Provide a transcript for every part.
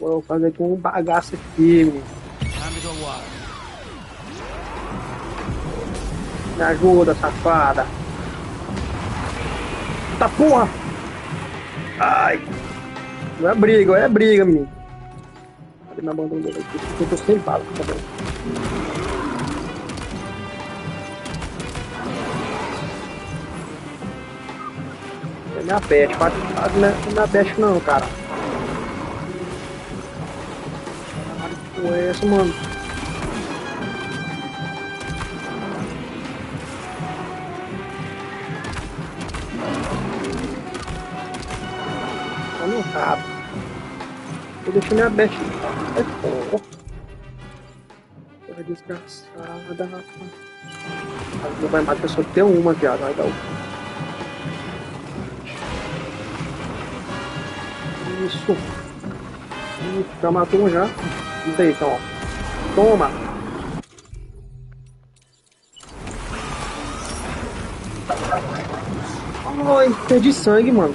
Vou fazer com um bagaço aqui, menino. Me ajuda, safada. Tá porra! Ai! Não é briga, menino. Cadê minha bandeira aqui? Eu tô sem bala, tá bom? É minha peste, não é minha peste não, cara. Caralho, que porra é essa, mano? Olha o rabo. Eu deixei minha peste. É porra. Porra desgraçada, rapaz. Não vai matar só ter uma, viado. Vai dar o. Isso. Já matou um já. Isso aí, então, ó. Toma. Ai, perdi sangue, mano.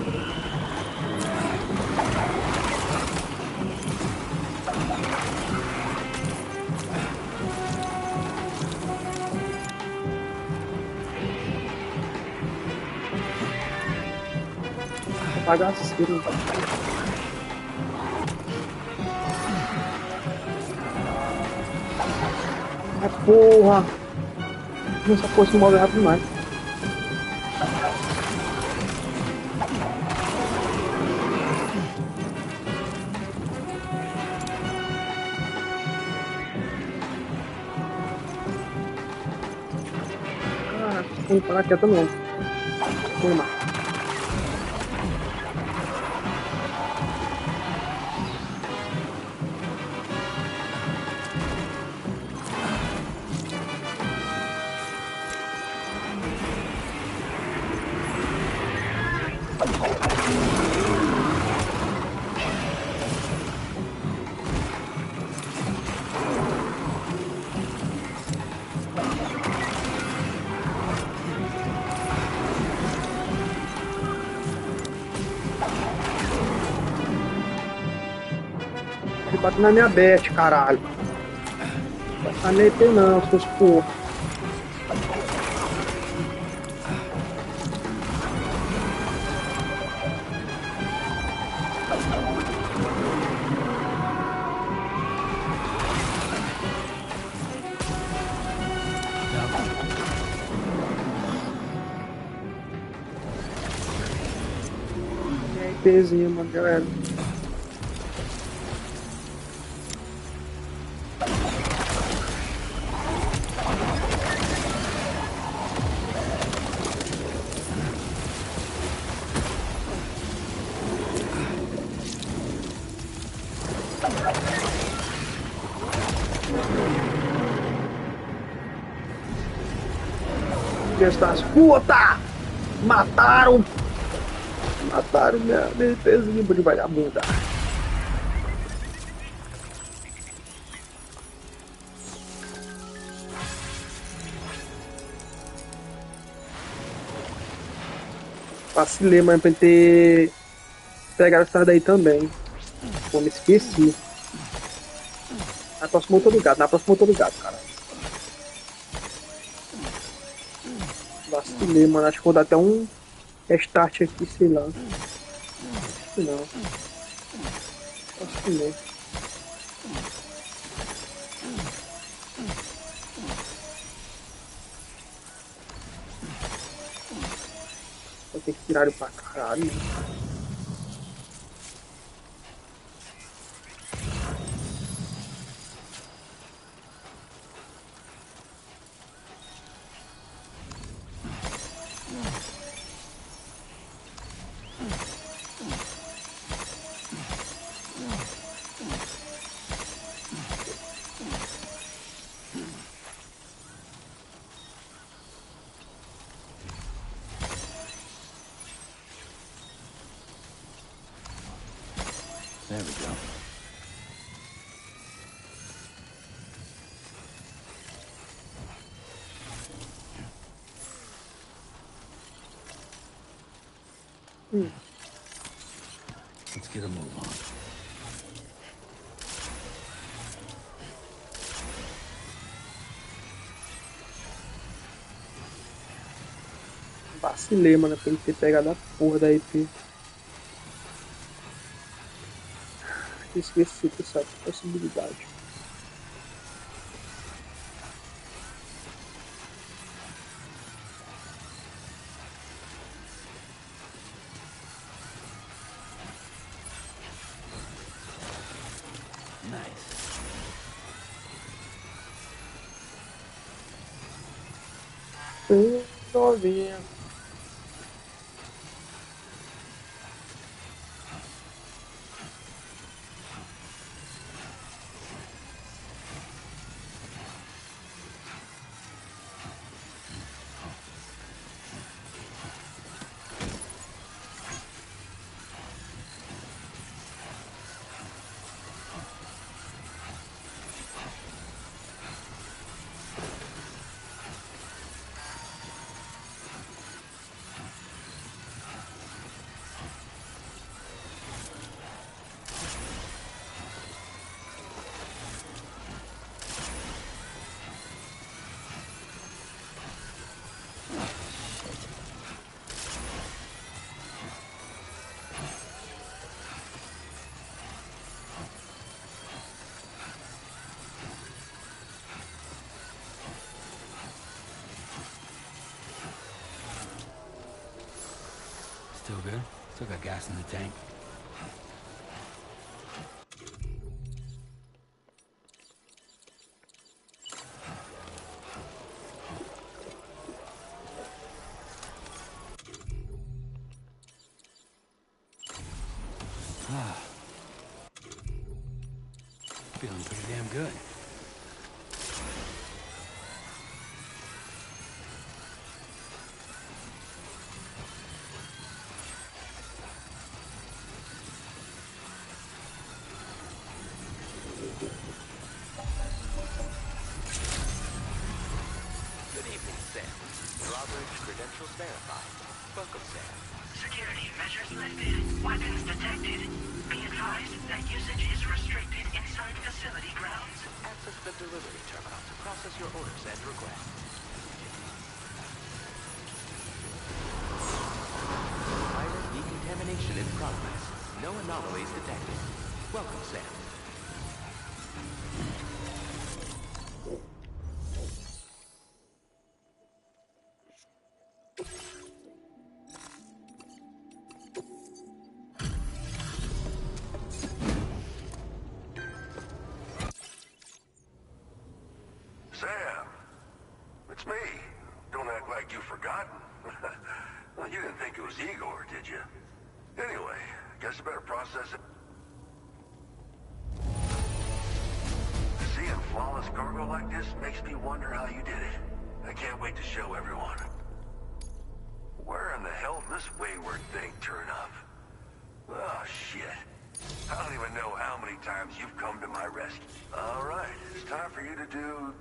Bagaceiro. Ah, porra. Essa porra se move rápido demais. Caraca, não parar quieta não. Toma. Ele bate na minha bete, caralho. Não vai meter não, seus porra. Pezinho, mano, galera. Estas puta! Mataram! Mataram minha pezinho de vagabunda. Vacilei, mas pra ter pegado essa daí também. Pô, me esqueci. Na próxima eu tô ligado, cara. Vacilei, mano. Acho que vou dar até um restart aqui, sei lá. Acho que não. Acho que não. Vou ter que tirar ele pra caralho. There we go. Let's get a move on. Vacilei, mano, pra ele ter pegado a porra da IP. Esqueci dessa possibilidade. Nice. Novinha. Still good? Still got gas in the tank. Ah. Feeling pretty damn good. Good evening, Sam. Drawbridge credentials verified. Welcome, Sam. Security measures lifted. Weapons detected. Be advised that usage is restricted inside facility grounds. Access the delivery terminal to process your orders and requests. Pilot decontamination in progress. No anomalies detected. Welcome, Sam. Sam, it's me. Don't act like you've forgotten. Well, you didn't think it was Igor, did you? Anyway, guess I better process it. Seeing flawless cargo like this makes me wonder how you did it. I can't wait to show everyone. Where in the hell did this wayward thing turn up? Oh, shit. I don't even know how many times you've come to my rescue. All right, it's time for you to do...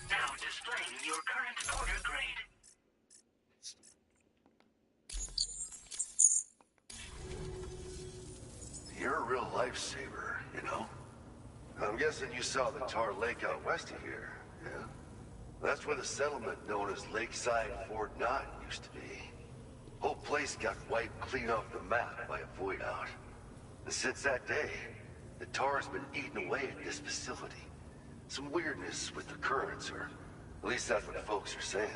Now displaying your current order grade. You're a real lifesaver, you know? I'm guessing you saw the Tar Lake out west of here, yeah? That's where the settlement known as Lakeside Fort Knott used to be. Whole place got wiped clean off the map by a void out. And since that day, the Tar's been eating away at this facility. Some weirdness with the currents, or at least that's what folks are saying.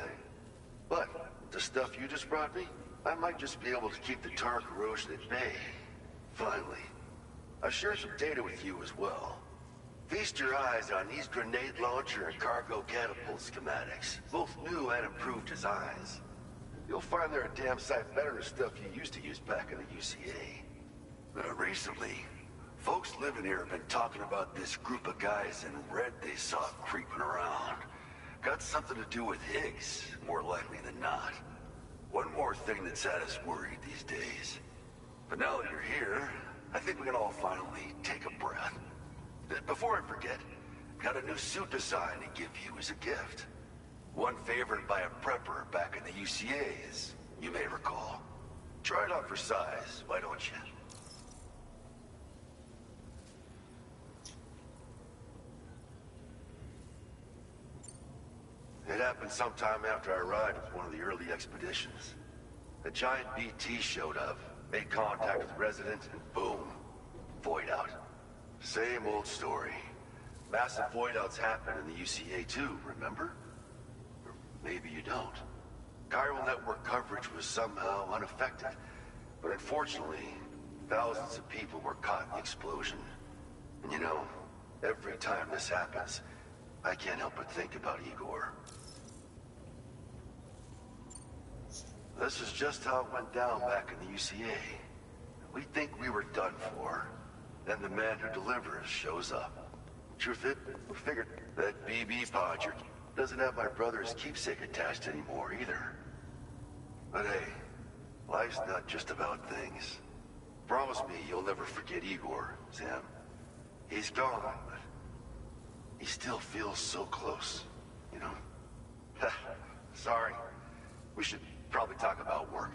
But the stuff you just brought me, I might just be able to keep the Tar corrosion at bay. Finally. I'll share some data with you as well. Feast your eyes on these grenade launcher and cargo catapult schematics, both new and improved designs. You'll find they're a damn sight better than stuff you used to use back in the UCA. Recently, Folks living here have been talking about this group of guys in red they saw creeping around. Got something to do with Higgs, more likely than not. One more thing that's had us worried these days. But now that you're here, I think we can all finally take a breath. Before I forget, got a new suit design to give you as a gift. One favored by a prepper back in the UCA, as you may recall. Try it on for size, why don't you? It happened sometime after I arrived with one of the early expeditions. A giant BT showed up, made contact with residents, and boom, void out. Same old story. Massive void outs happen in the UCA too, remember? Or maybe you don't. Chiral network coverage was somehow unaffected, but unfortunately, thousands of people were caught in the explosion. And you know, every time this happens, I can't help but think about Igor. This is just how it went down back in the UCA. We think we were done for. Then the man who delivers shows up. Truth is, we figured that BB Podger doesn't have my brother's keepsake attached anymore either. But hey, life's not just about things. Promise me you'll never forget Igor, Sam. He's gone, but he still feels so close, you know? Sorry. We should probably talk about work.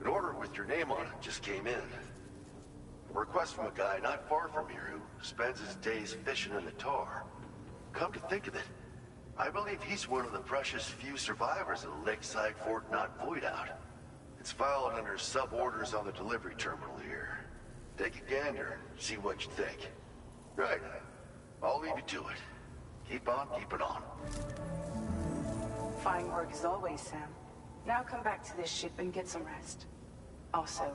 An order with your name on it just came in. A request from a guy not far from here who spends his days fishing in the tar. Come to think of it, I believe he's one of the precious few survivors of the Lakeside Fort Knott void out. It's filed under sub-orders on the delivery terminal here. Take a gander and see what you think. Right. I'll leave you to it. Keep on keeping on. Fine work as always, Sam. Now come back to this ship and get some rest. Also,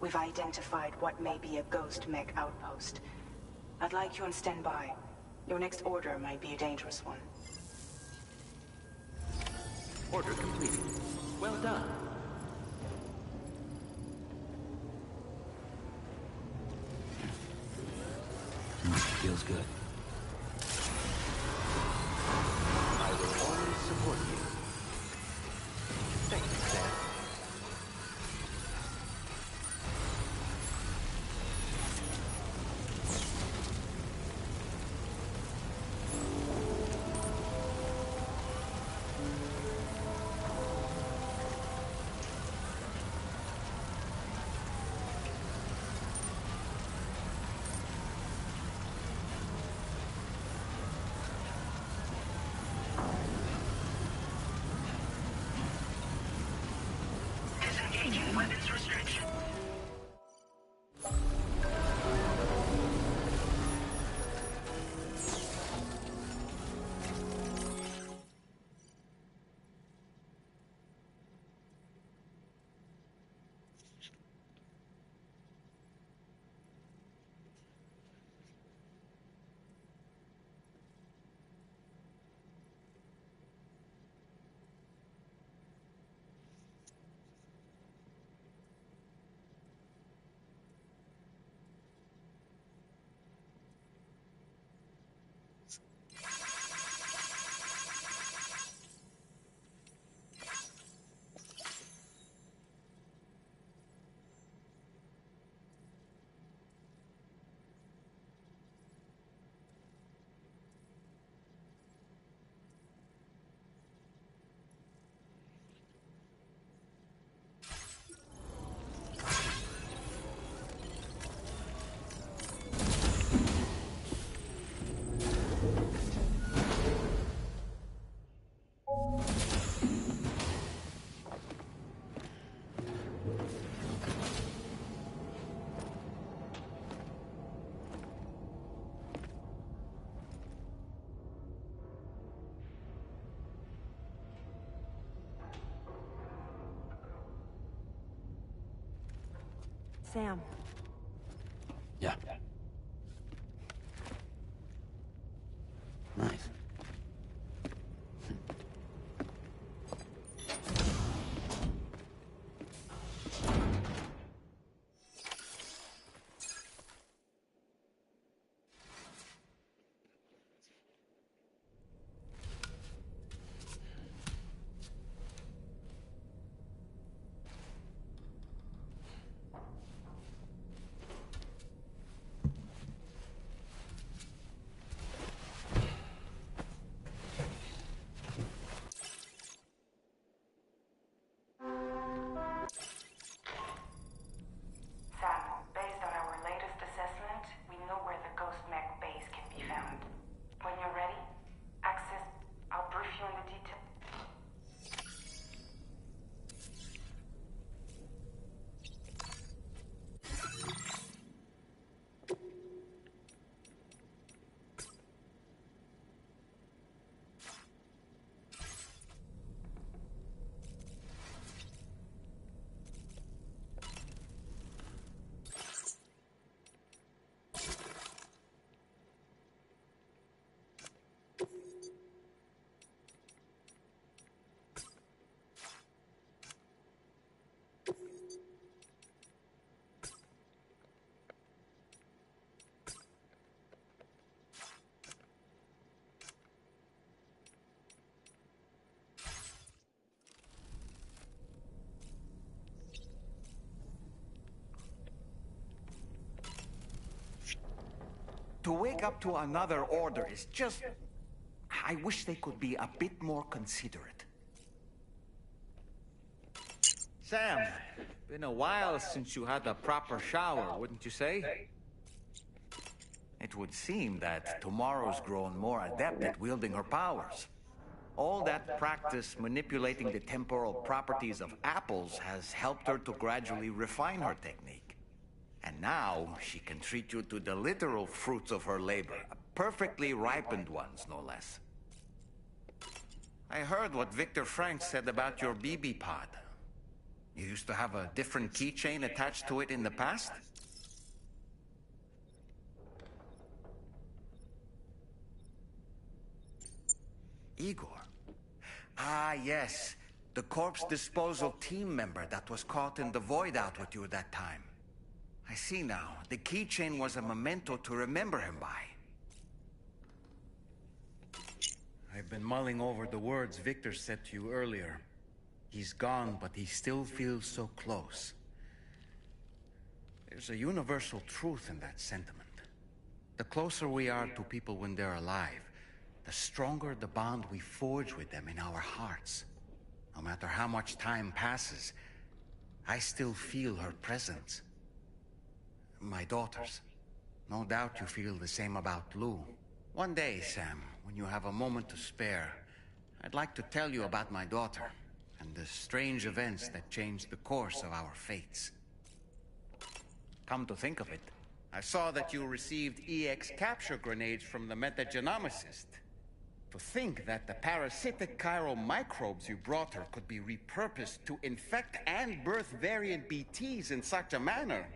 we've identified what may be a ghost mech outpost. I'd like you on standby. Your next order might be a dangerous one. Order completed. Well done. Feels good. I will always support you. Thank you, Sam. Disengaging weapons restriction. Sam. Yeah. Nice. To wake up to another order is just... I wish they could be a bit more considerate. Sam, been a while since you had a proper shower, wouldn't you say? It would seem that tomorrow's grown more adept at wielding her powers. All that practice manipulating the temporal properties of apples has helped her to gradually refine her technique. And now she can treat you to the literal fruits of her labor, perfectly ripened ones, no less. I heard what Victor Frank said about your BB pod. You used to have a different keychain attached to it in the past? Igor. Ah, yes. The corpse disposal team member that was caught in the void out with you that time. I see now. The keychain was a memento to remember him by. I've been mulling over the words Victor said to you earlier. He's gone, but he still feels so close. There's a universal truth in that sentiment. The closer we are to people when they're alive, the stronger the bond we forge with them in our hearts. No matter how much time passes, I still feel her presence. My daughters. No doubt you feel the same about Lou. One day, Sam, when you have a moment to spare, I'd like to tell you about my daughter and the strange events that changed the course of our fates. Come to think of it, I saw that you received EX capture grenades from the metagenomicist. To think that the parasitic chiral microbes you brought her could be repurposed to infect and birth variant BTs in such a manner.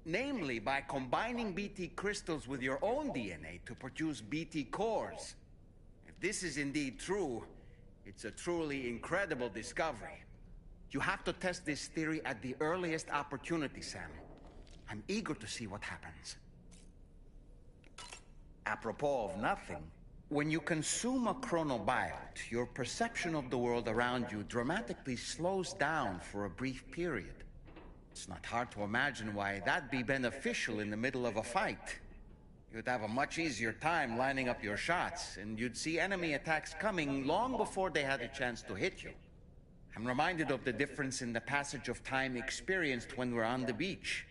Namely, by combining BT crystals with your own DNA to produce BT cores. If this is indeed true, it's a truly incredible discovery. You have to test this theory at the earliest opportunity, Sam. I'm eager to see what happens. Apropos of nothing, when you consume a chronobiote, your perception of the world around you dramatically slows down for a brief period. It's not hard to imagine why that'd be beneficial in the middle of a fight. You'd have a much easier time lining up your shots, and you'd see enemy attacks coming long before they had a chance to hit you. I'm reminded of the difference in the passage of time experienced when we're on the beach.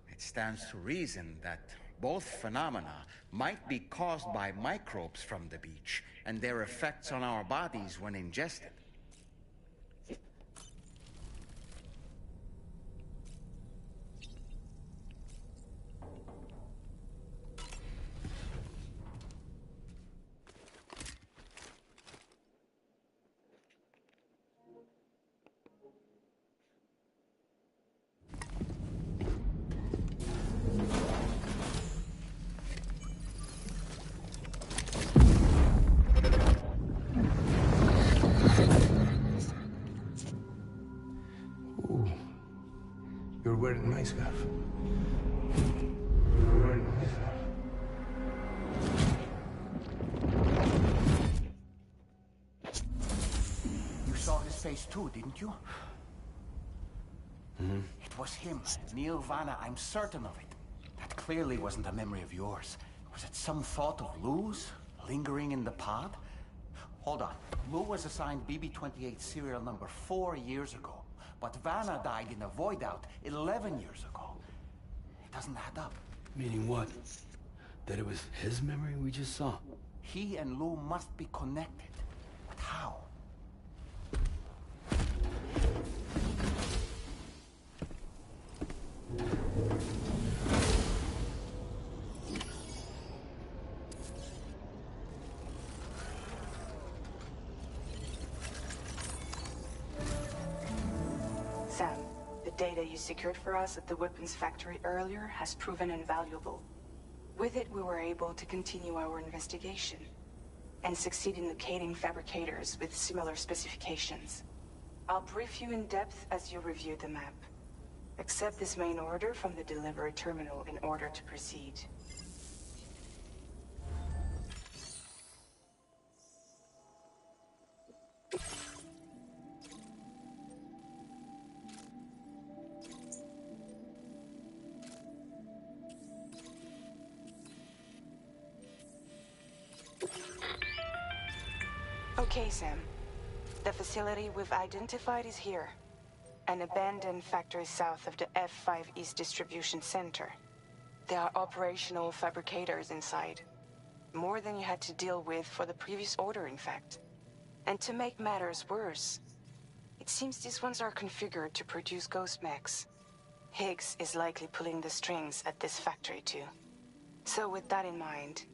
It stands to reason that both phenomena might be caused by microbes from the beach and their effects on our bodies when ingested. You're wearing my scarf. You're wearing my scarf. You saw his face too, didn't you? Mm-hmm. It was him, Neil Vanna, I'm certain of it. That clearly wasn't a memory of yours. Was it some thought of Lou's, lingering in the pod? Hold on. Lou was assigned BB-28 serial number 4 years ago. But Vanna died in a void out 11 years ago. It doesn't add up. Meaning what? That it was his memory we just saw? He and Lou must be connected. But how? Sam, the data you secured for us at the weapons factory earlier has proven invaluable. With it, we were able to continue our investigation and succeed in locating fabricators with similar specifications. I'll brief you in depth as you review the map. Accept this main order from the delivery terminal in order to proceed. Okay, Sam. The facility we've identified is here. An abandoned factory south of the F5 East Distribution Center. There are operational fabricators inside. More than you had to deal with for the previous order, in fact. And to make matters worse, it seems these ones are configured to produce ghost mechs. Higgs is likely pulling the strings at this factory too. So with that in mind,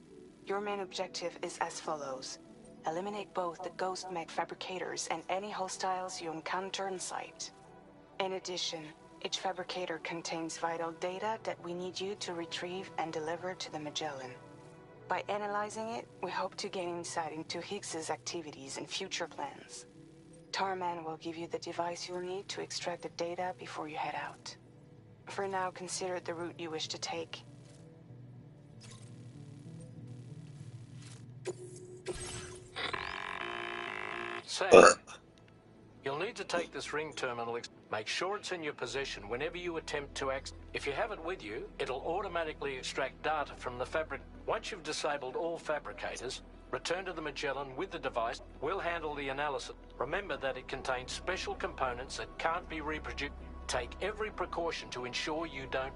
your main objective is as follows. Eliminate both the ghost mech fabricators and any hostiles you encounter on site. In addition, each fabricator contains vital data that we need you to retrieve and deliver to the Magellan. By analyzing it, we hope to gain insight into Higgs's activities and future plans. Tarman will give you the device you'll need to extract the data before you head out. For now, consider the route you wish to take. Sam, you'll need to take this ring terminal. Make sure it's in your possession whenever you attempt to access. If you have it with you, it'll automatically extract data from the fabric. Once you've disabled all fabricators, return to the Magellan with the device. We'll handle the analysis. Remember that it contains special components that can't be reproduced. Take every precaution to ensure you don't.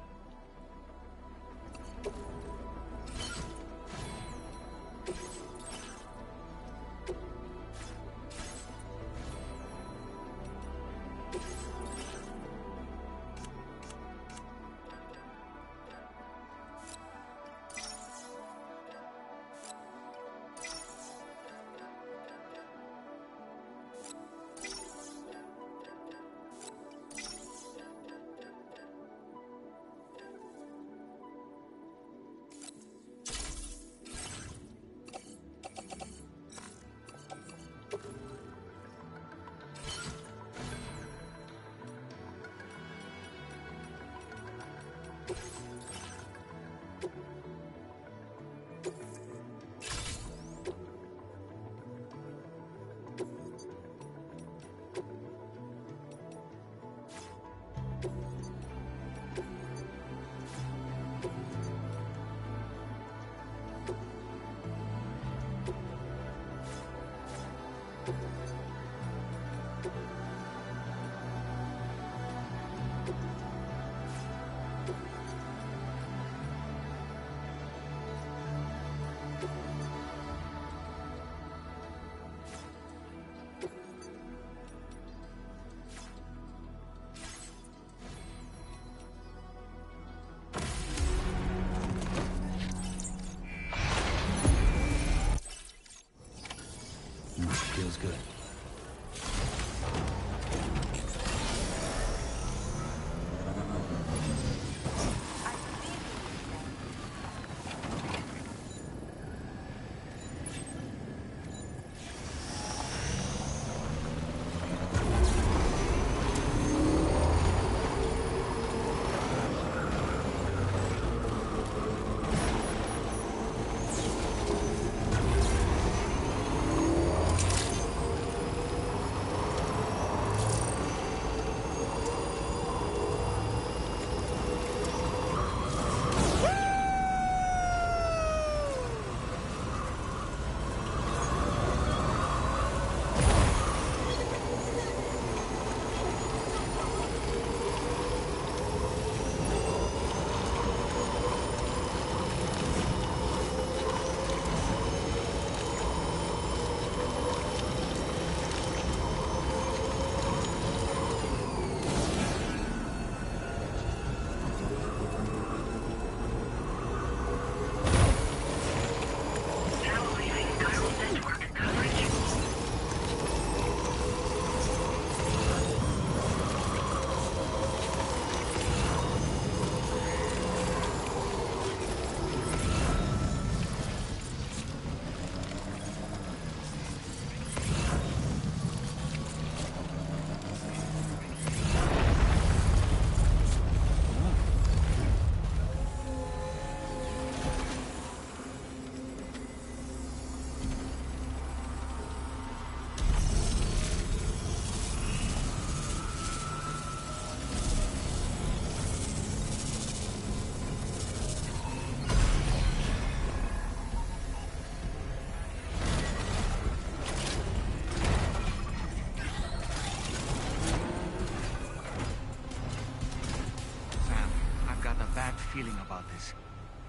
feeling about this.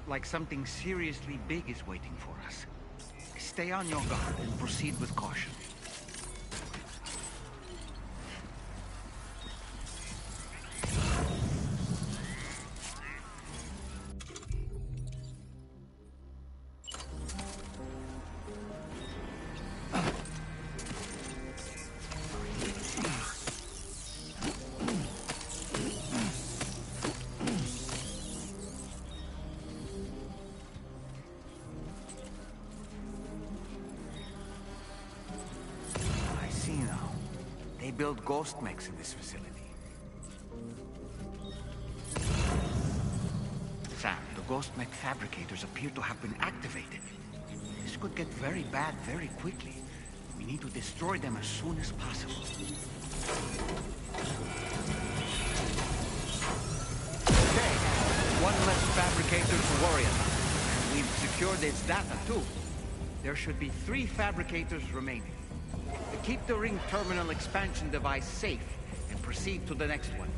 Like something seriously big is waiting for us. Stay on your guard and proceed with caution. They build ghost mechs in this facility. Sam, the ghost mech fabricators appear to have been activated. This could get very bad very quickly. We need to destroy them as soon as possible. Okay, one less fabricator to worry about. And we've secured its data too. There should be 3 fabricators remaining. Keep the ring terminal expansion device safe and proceed to the next one.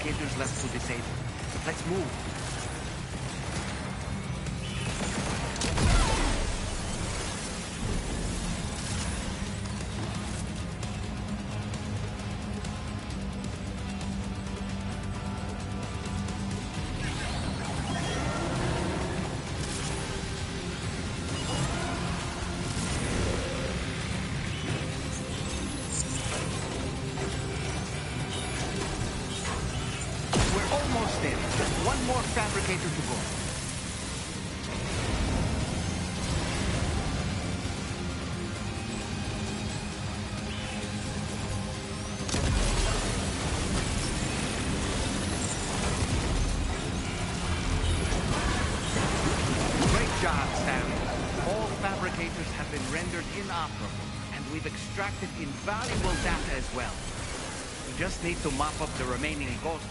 fabricators left to disable. Let's move. Almost there. Just one more fabricator to go. Great job, Sam. All fabricators have been rendered inoperable, and we've extracted invaluable data as well. We just need to mop up the remaining ghost.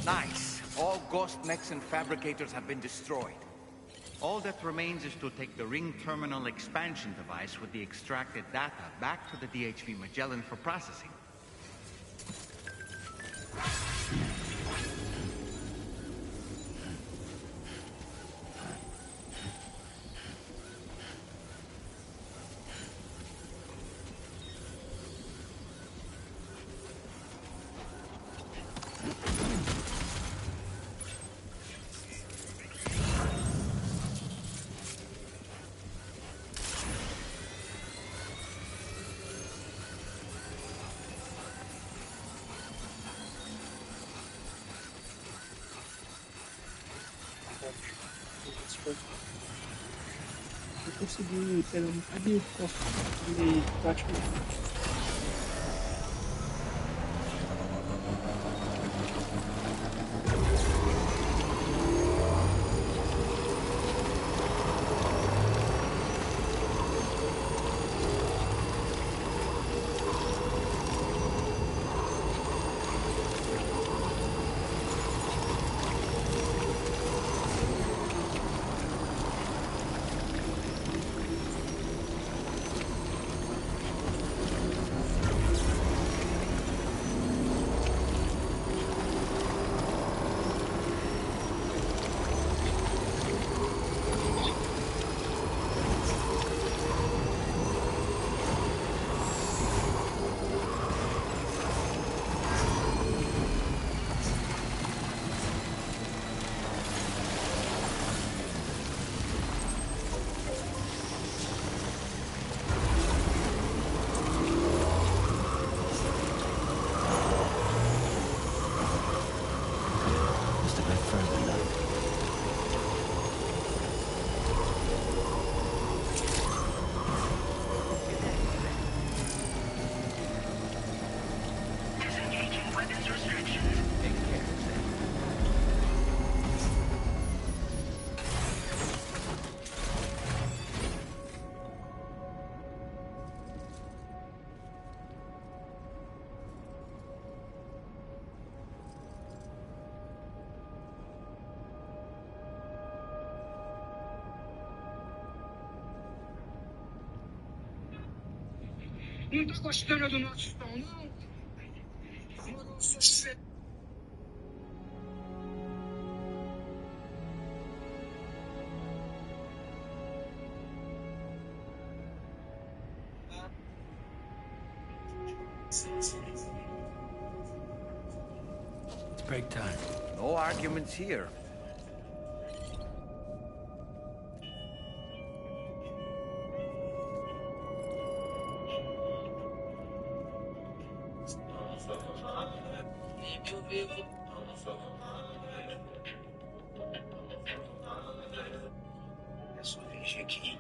Nice. All ghost mechs and fabricators have been destroyed. All that remains is to take the ring terminal expansion device with the extracted data back to the DHV Magellan for processing. Eu consegui pegar um bocadinho de plástico. Não tá gostando do nosso som, não? Demorou sucesso. It's break time. No arguments here. É sua vez aqui.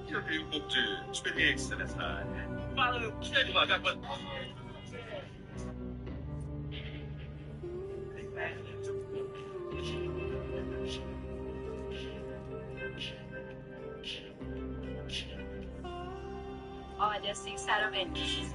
Já vi um pouco de experiência nessa área. Fala, que é devagar quando... Olha, sinceramente.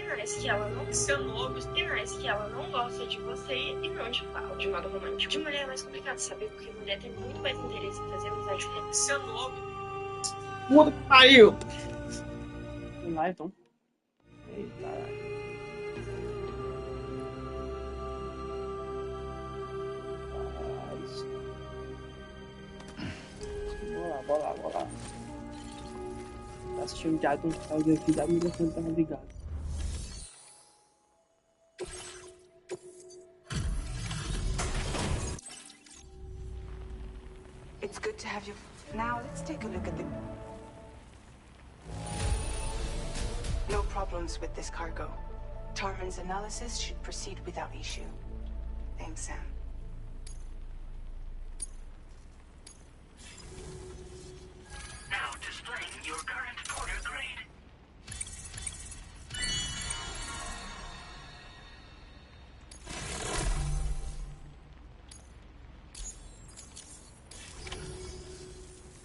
Parece que ela não seu novo, parece que ela não gosta de você e não te fala de modo romântico. De mulher é mais complicado, sabe? Porque mulher tem muito mais interesse em fazer amizade com seu novo. Puta que pariu! Vamos lá então. Eita, caralho. Bora lá. Tá assistindo de áudio aqui, já me deixando tava ligado. It's good to have you. Now, let's take a look at the... No problems with this cargo. Tarman's analysis should proceed without issue. Thanks, Sam. Now displaying your current porter grade.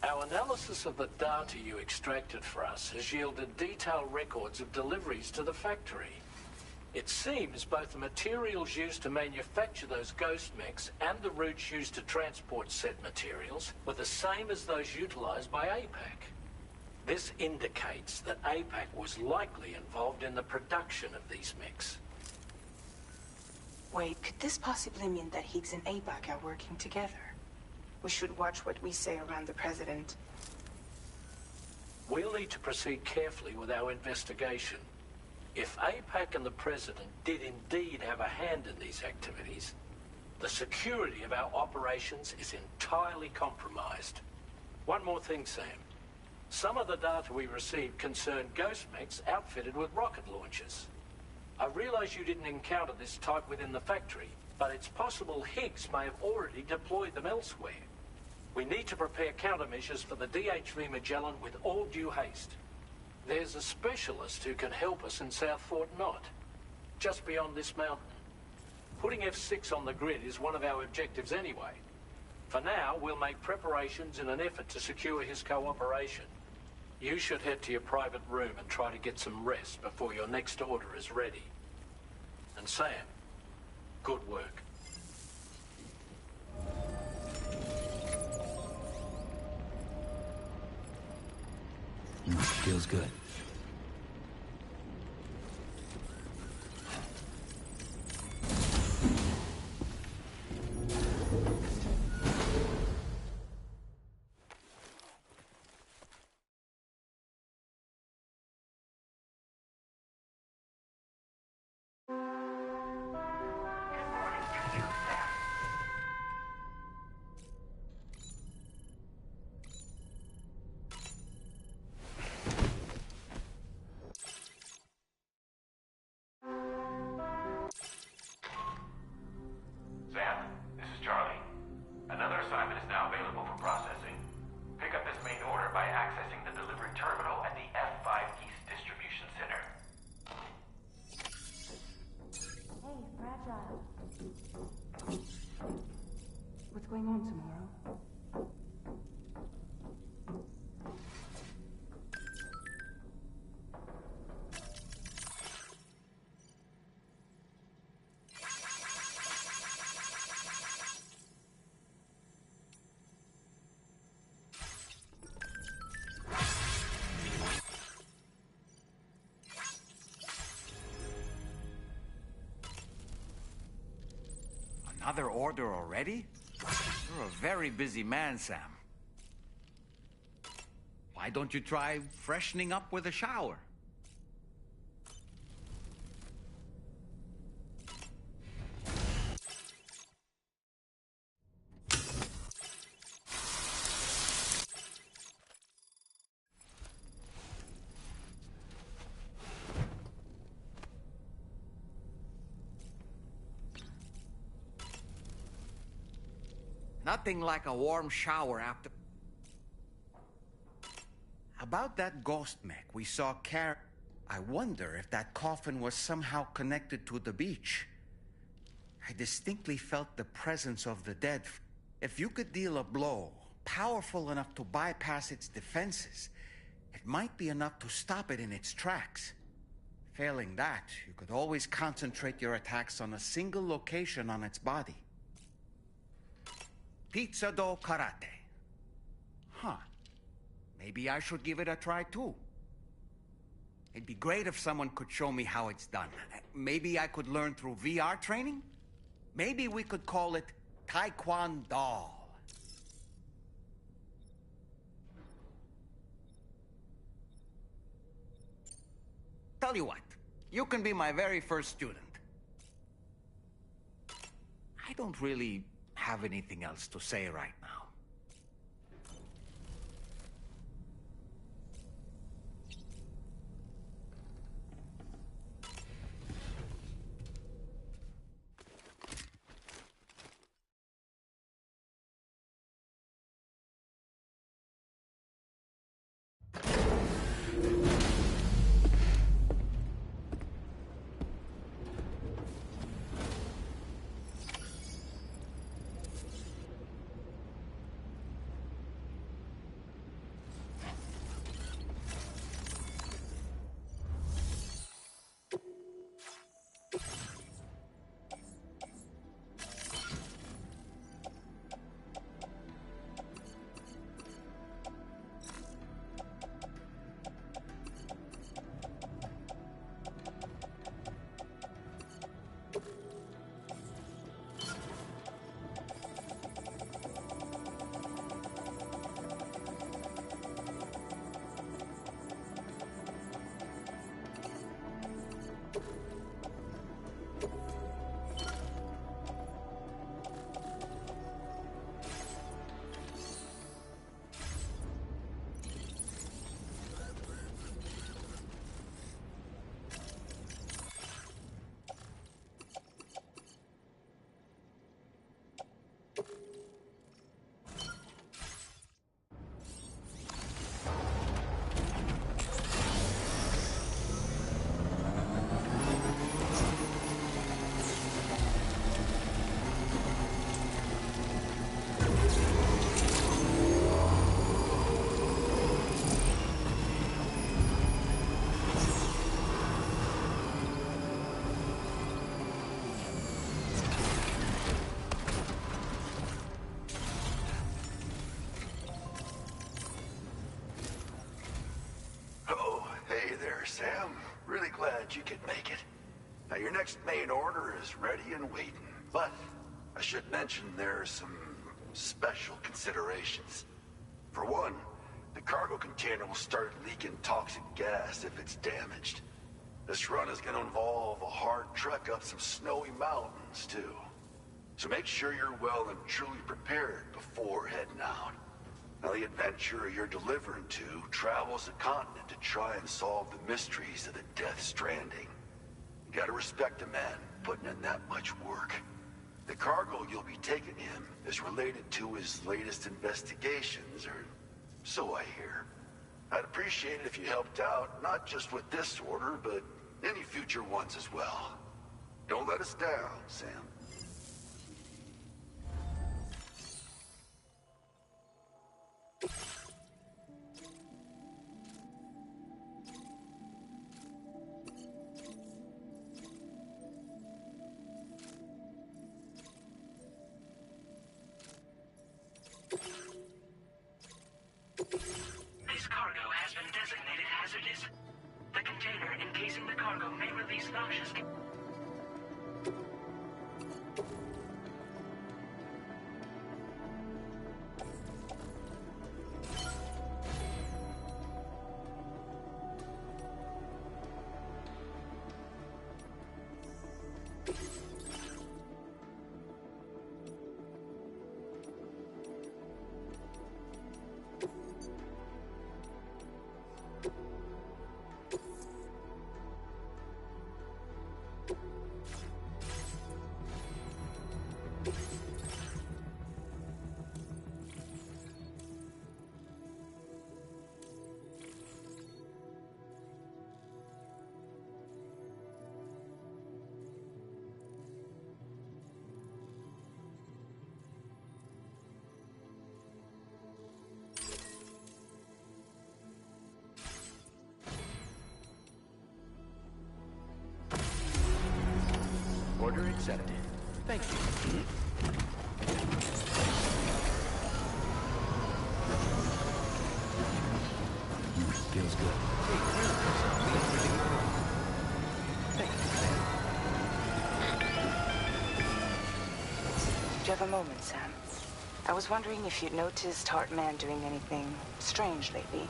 Our analysis of the data you extracted for us has yielded detailed records of deliveries to the factory. It seems both the materials used to manufacture those ghost mechs and the routes used to transport said materials were the same as those utilized by APAC. This indicates that APAC was likely involved in the production of these mechs. Wait, could this possibly mean that Higgs and APAC are working together? We should watch what we say around the President. We'll need to proceed carefully with our investigation. If APAC and the President did indeed have a hand in these activities, the security of our operations is entirely compromised. One more thing, Sam. Some of the data we received concerned ghost mechs outfitted with rocket launchers. I realize you didn't encounter this type within the factory, but it's possible Higgs may have already deployed them elsewhere. We need to prepare countermeasures for the DHV Magellan with all due haste. There's a specialist who can help us in South Fort Knott, just beyond this mountain. Putting F6 on the grid is one of our objectives anyway. For now, we'll make preparations in an effort to secure his cooperation. You should head to your private room and try to get some rest before your next order is ready. And Sam, good work. Feels good. Another order already? You're a very busy man, Sam. Why don't you try freshening up with a shower? Nothing like a warm shower after... About that ghost mech we saw I wonder if that coffin was somehow connected to the beach. I distinctly felt the presence of the dead. If you could deal a blow powerful enough to bypass its defenses, it might be enough to stop it in its tracks. Failing that, you could always concentrate your attacks on a single location on its body. Pizza do karate. Huh. Maybe I should give it a try too. It'd be great if someone could show me how it's done. Maybe I could learn through VR training? Maybe we could call it Taekwondo. Tell you what, you can be my very first student. I don't really have anything else to say right now. Sam. Really glad you could make it. Now, your next main order is ready and waiting. But I should mention there are some special considerations. For one, the cargo container will start leaking toxic gas if it's damaged. This run is going to involve a hard trek up some snowy mountains, too. So make sure you're well and truly prepared before heading out. Now, the adventurer you're delivering to travels the continent to try and solve the mysteries of the Death Stranding. You gotta respect a man putting in that much work. The cargo you'll be taking him is related to his latest investigations, or so I hear. I'd appreciate it if you helped out, not just with this order, but any future ones as well. Don't let us down, Sam. This cargo has been designated hazardous. The container encasing the cargo may release noxious... sedative. Thank you. Feels good. Thank you, Sam. Do you have a moment, Sam? I was wondering if you'd noticed Hartman doing anything strange lately.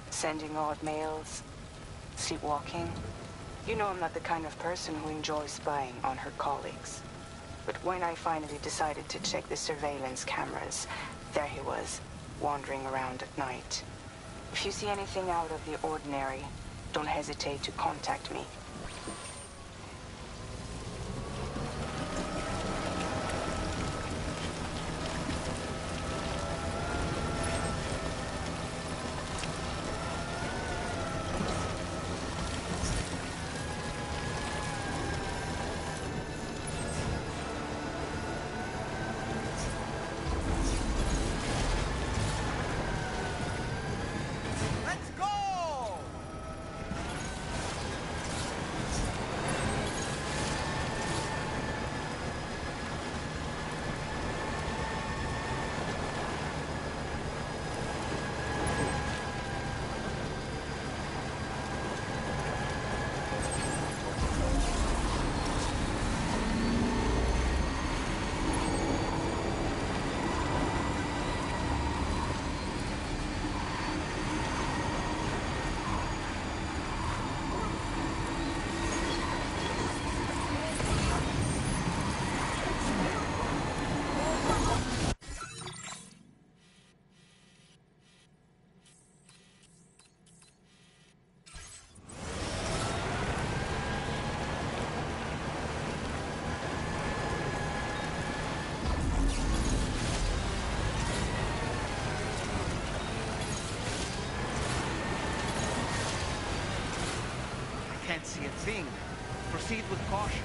Sending odd mails, sleepwalking. You know I'm not the kind of person who enjoys spying on her colleagues. But when I finally decided to check the surveillance cameras, there he was, wandering around at night. If you see anything out of the ordinary, don't hesitate to contact me. Can't see a thing. Proceed with caution.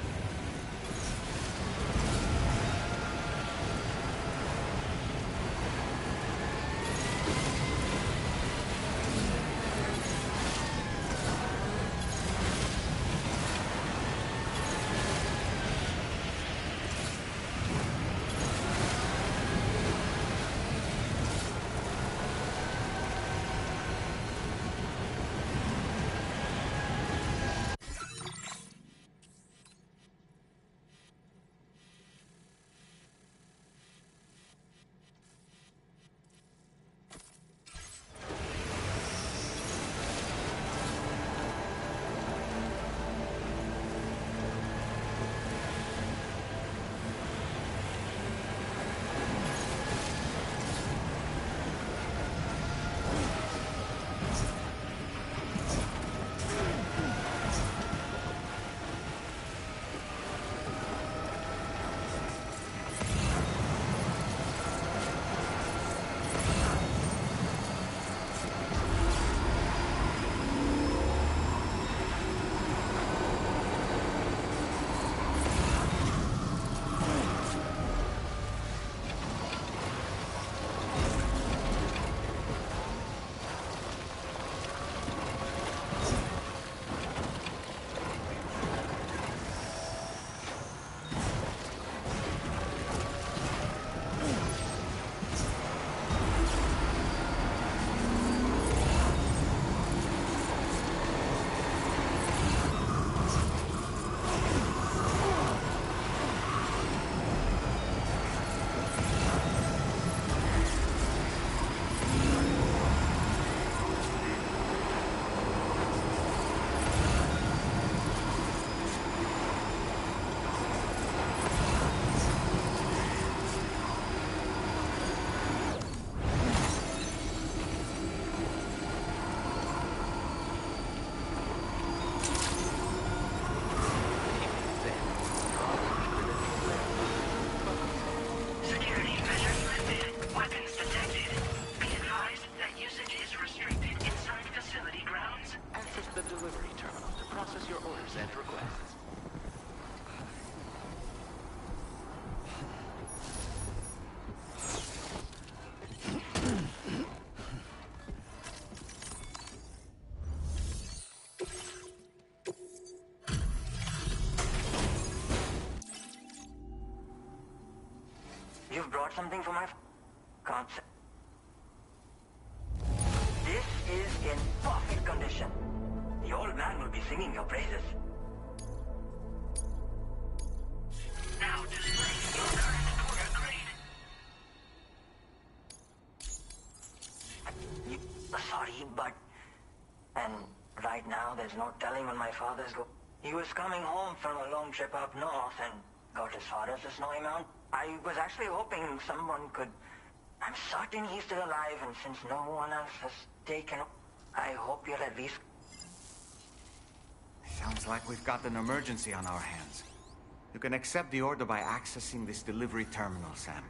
bought something for my... Can't say. This is in perfect condition. The old man will be singing your praises. Now display your current order grade. Sorry, but... And right now, there's no telling when my father's go... He was coming home from a long trip up north and got as far as the Snowy Mountain. I was actually hoping someone could... I'm certain he's still alive, and since no one else has taken... I hope you'll at least... Sounds like we've got an emergency on our hands. You can accept the order by accessing this delivery terminal, Sam.